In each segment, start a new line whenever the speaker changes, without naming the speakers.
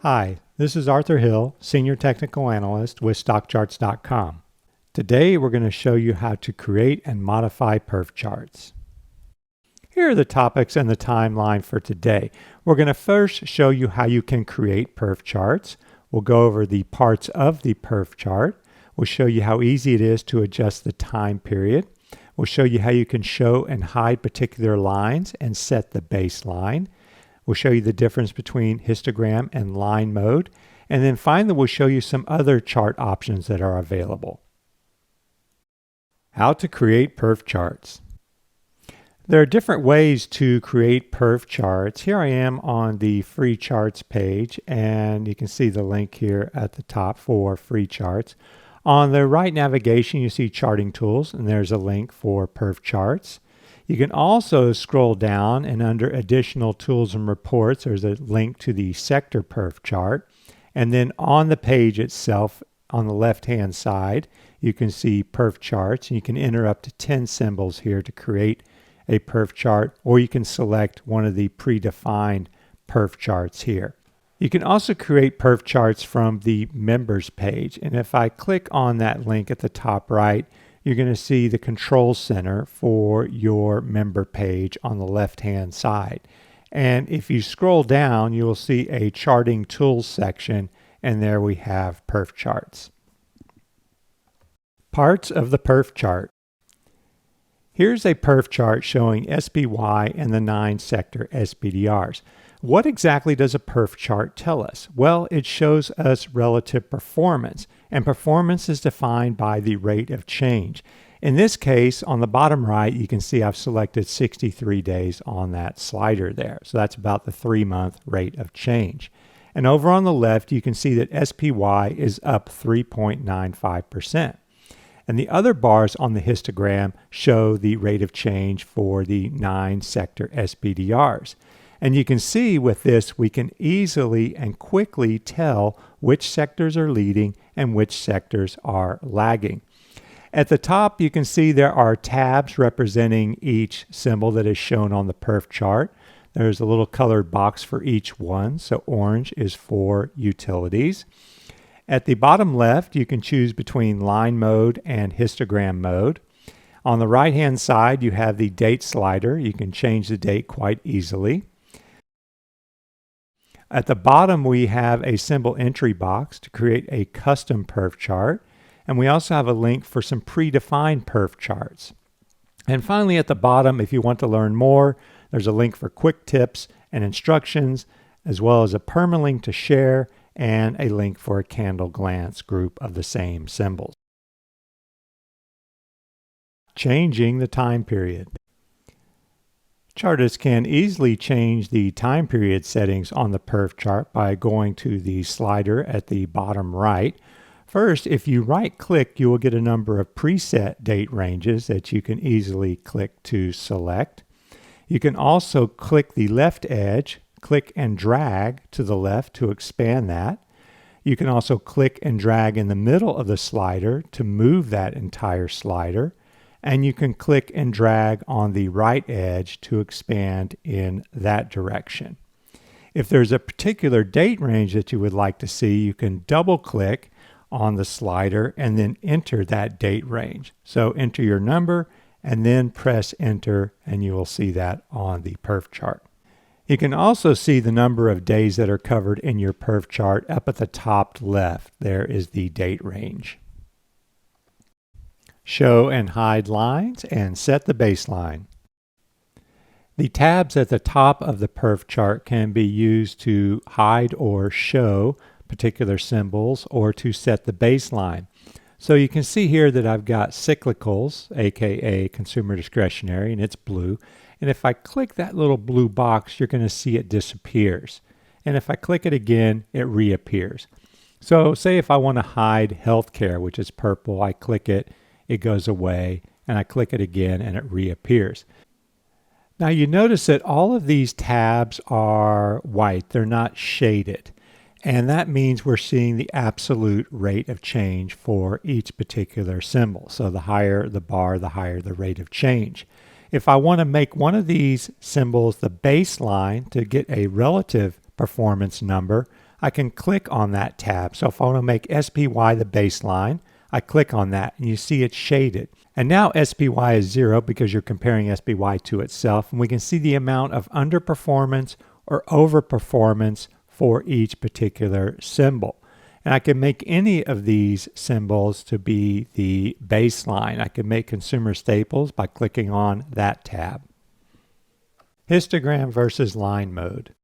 Hi, this is Arthur Hill, Senior Technical Analyst with StockCharts.com. Today we're going to show you how to create and modify PerfCharts. Here are the topics and the timeline for today. We're going to first show you how you can create PerfCharts. We'll go over the parts of the PerfChart. We'll show you how easy it is to adjust the time period. We'll show you how you can show and hide particular lines and set the baseline. We'll show you the difference between histogram and line mode. And then finally, we'll show you some other chart options that are available. How to create PerfCharts. There are different ways to create PerfCharts. Here I am on the free charts page, and you can see the link here at the top for free charts. On the right navigation, you see charting tools, and there's a link for PerfCharts. You can also scroll down, and under additional tools and reports, there's a link to the sector perf chart. And then on the page itself, on the left-hand side, you can see PerfCharts. You can enter up to 10 symbols here to create a perf chart, or you can select one of the predefined perf charts here. You can also create perf charts from the members page. And if I click on that link at the top right, you're going to see the control center for your member page on the left-hand side. And if you scroll down, you will see a charting tools section, and there we have PerfCharts. Parts of the perf chart. Here's a perf chart showing SPY and the 9 sector SPDRs. What exactly does a perf chart tell us? Well, it shows us relative performance, and performance is defined by the rate of change. In this case, on the bottom right, you can see I've selected 63 days on that slider there. So that's about the 3-month rate of change. And over on the left, you can see that SPY is up 3.95%. And the other bars on the histogram show the rate of change for the 9 sector SPDRs. And you can see with this, we can easily and quickly tell which sectors are leading and which sectors are lagging. At the top, you can see there are tabs representing each symbol that is shown on the perf chart. There's a little colored box for each one. So orange is for utilities. At the bottom left, you can choose between line mode and histogram mode. On the right-hand side, you have the date slider. You can change the date quite easily. At the bottom, we have a symbol entry box to create a custom perf chart. And we also have a link for some predefined perf charts. And finally, at the bottom, if you want to learn more, there's a link for quick tips and instructions, as well as a permalink to share and a link for a candle glance group of the same symbols. Changing the time period. Chartists can easily change the time period settings on the perf chart by going to the slider at the bottom right. First, if you right-click, you will get a number of preset date ranges that you can easily click to select. You can also click the left edge, click and drag to the left to expand that. You can also click and drag in the middle of the slider to move that entire slider. And you can click and drag on the right edge to expand in that direction. If there's a particular date range that you would like to see, you can double click on the slider and then enter that date range. So enter your number and then press enter, and you will see that on the perf chart. You can also see the number of days that are covered in your perf chart up at the top left. There is the date range. Show and hide lines and set the baseline. The tabs at the top of the perf chart can be used to hide or show particular symbols or to set the baseline. So you can see here that I've got cyclicals, aka consumer discretionary, and it's blue. And if I click that little blue box, you're going to see it disappears. And if I click it again, it reappears. So say if I want to hide healthcare, which is purple, I click it, it goes away, and I click it again and it reappears. Now you notice that all of these tabs are white, they're not shaded. And that means we're seeing the absolute rate of change for each particular symbol. So the higher the bar, the higher the rate of change. If I want to make one of these symbols the baseline to get a relative performance number, I can click on that tab. So if I want to make SPY the baseline, I click on that and you see it's shaded. And now SPY is 0 because you're comparing SPY to itself. And we can see the amount of underperformance or overperformance for each particular symbol. And I can make any of these symbols to be the baseline. I can make consumer staples by clicking on that tab. Histogram versus line mode.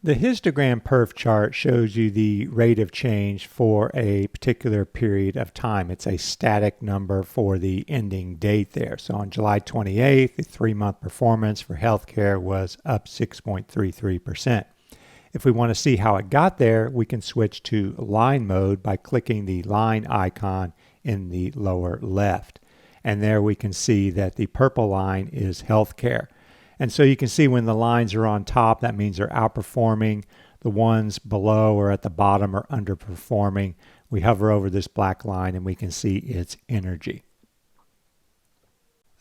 The histogram perf chart shows you the rate of change for a particular period of time. It's a static number for the ending date there. So on July 28th, the 3-month performance for healthcare was up 6.33%. If we want to see how it got there, we can switch to line mode by clicking the line icon in the lower left. And there we can see that the purple line is healthcare. And so you can see when the lines are on top, that means they're outperforming. The ones below or at the bottom are underperforming. We hover over this black line and we can see its energy.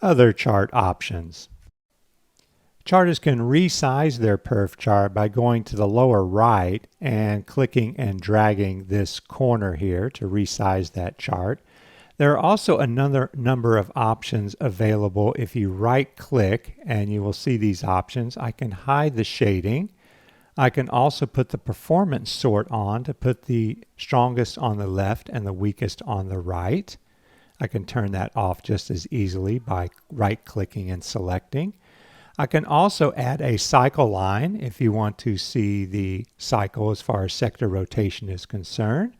Other chart options. Chartists can resize their perf chart by going to the lower right and clicking and dragging this corner here to resize that chart. There are also another number of options available. If you right click and you will see these options, I can hide the shading. I can also put the performance sort on to put the strongest on the left and the weakest on the right. I can turn that off just as easily by right clicking and selecting. I can also add a cycle line if you want to see the cycle as far as sector rotation is concerned.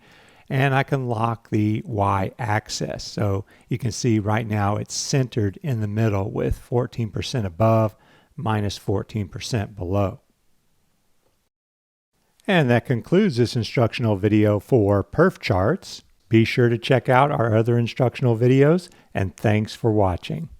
And I can lock the y-axis. So you can see right now it's centered in the middle with 14% above, minus 14% below. And that concludes this instructional video for PerfCharts. Be sure to check out our other instructional videos, and thanks for watching.